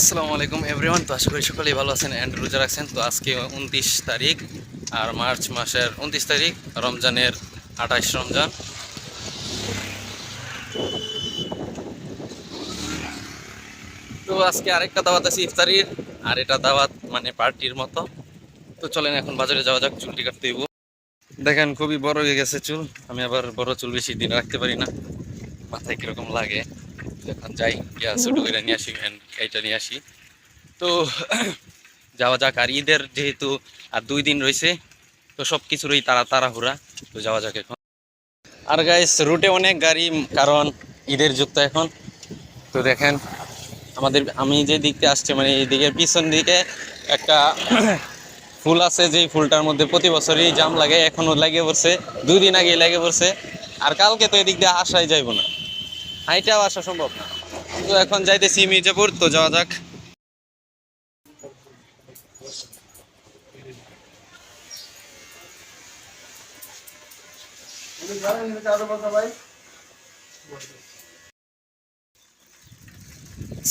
আসসালামু আলাইকুম এভরিওয়ান। তো আশা করি সকলেই ভালো আছেন অ্যান্ড রোজা রাখছেন। তো আজকে 29 তারিখ আর মার্চ মাসের 29 তারিখ, রমজানের 28 রমজান। তো আজকে আরেকটা দাওয়াত আছে ইফতারির, আর এটা দাওয়াত মানে পার্টির মতো। তো চলেন এখন বাজারে যাওয়া যাক, চুলটি কাটতে দিব। দেখেন খুবই বড় হয়ে গেছে চুল। আমি আবার বড় চুল বেশি দিন রাখতে পারি না, মাথায় কিরকম লাগে। এখন যাই গিয়া ছোটো করে নিয়ে আসি, এইটা নিয়ে আসি। তো যাওয়া যাক। আর ঈদের যেহেতু আর 2 দিন রয়েছে, তো সব কিছুরই তাড়াহুড়া। তো যাওয়া যাক এখন। আর গাইস, রুটে অনেক গাড়ি, কারণ ঈদের যুগ তো এখন। তো দেখেন আমি যে দিকতে আসছে, মানে এই দিকের পিছন দিকে একটা ফুল আছে, যে ফুলটার মধ্যে প্রতি বছরই জাম লাগে, এখনো লাগে পড়ছে, 2 দিন আগে লাগে পড়ছে। আর কালকে তো এদিক দিয়ে আসাই যাইব না, হাইটাও আসা সম্ভব না। তো এখন যাইতেছি মির্জাপুর, তো যাওয়া যাক।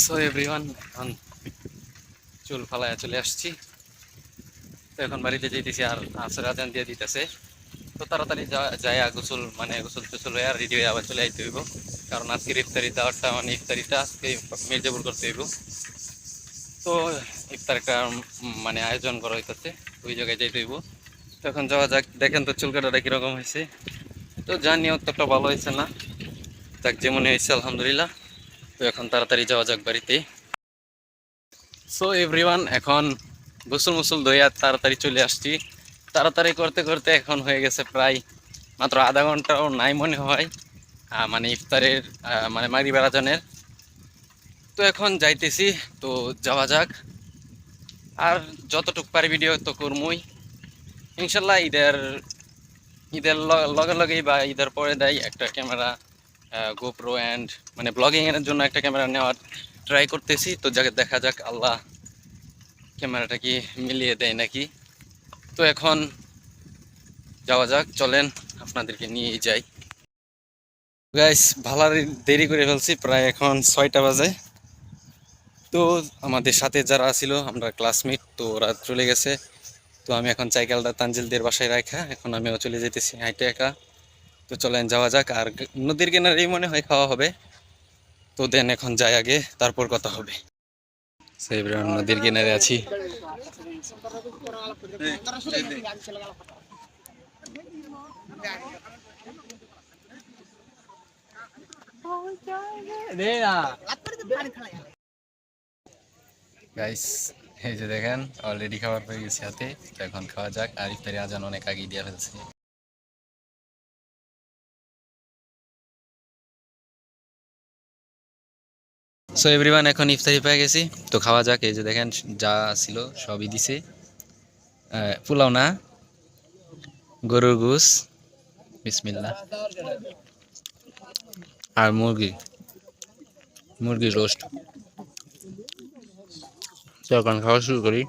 সো এভরিওয়ান, এখন চুল ফালায় চলে আসছি। তো এখন বাড়িতে যেতেছি, আর আসর আজান দিয়ে দিতেছে। তো তাড়াতাড়ি যায় গোসল, মানে গোসল টোসল হয়ে আর রেডি হয়ে আবার চলে আইতে হইব, কারণ আজকের ইফতারি দেওয়ারটা, মানে ইফতারিটা আজকে মির্জাপুর করতে হইব। তো ইফতার একটা মানে আয়োজন করা হইতেছে, ওই জায়গায় যাইতে হইব। তো এখন যাওয়া যাক। দেখেন তো চুল কাটাটা কিরকম হয়েছে। তো জানি অতটা ভালো হয়েছে না, যাক যেমন হয়েছে আলহামদুলিল্লাহ। তো এখন তাড়াতাড়ি যাওয়া যাক বাড়িতে। সো এভরিওয়ান, এখন গোসল মুসল ধুইয়া তাড়াতাড়ি চলে আসছি। তাড়াতাড়ি করতে করতে এখন হয়ে গেছে প্রায় মাত্র আধা ঘন্টাও নাই মনে হয়, মানে ইফতারের মানে মাগরিবের আজানের। তো এখন যাইতেছি, তো যাওয়া যাক। আর যতটুকু পারি ভিডিও তো করবই ইনশাল্লাহ। ঈদের ঈদের লগে লগেই বা ঈদের পরে দেয় একটা ক্যামেরা, গোপ্রো অ্যান্ড মানে ব্লগিং এর জন্য একটা ক্যামেরা নেওয়ার ট্রাই করতেছি। তো দেখা যাক আল্লাহ ক্যামেরাটা কি মিলিয়ে দেয় নাকি। তো এখন যাওয়া যাক, চলেন আপনাদেরকে নিয়ে যাই। গাইস, ভালো দেরি করে ফেলছি, প্রায় এখন 6টা বাজে। তো আমাদের সাথে যারা ছিল, আমরা ক্লাসমেট, তো ওরা চলে গেছে। তো আমি এখন সাইকেলটা তানজিলদের বাসায় রাখা, এখন আমিও চলে যেতেছি হাইটে একা। তো চলেন যাওয়া যাক। আর নদীর কিনারেই মনে হয় খাওয়া হবে। তো দেন এখন যাই আগে, তারপর কথা হবে। সেই নদীর কিনারে আছি। গাইস, এই যে দেখেন অলরেডি খাবার পেয়ে গেছি হাতে। তো এখন খাওয়া যাক। আর ইফতারি আজান অনেক আগে দিয়ে ফেলছে। সো এভরিওয়ান, এখন ইফতারি পেয়ে গেছি, তো খাওয়া যাক। এই যে দেখেন যা ছিল সবই দিছে। পোলাও না, গরুর গোস, বিসমিল্লাহ। আর মুরগির রোস্ট। তো এখন খাওয়া শুরু করি।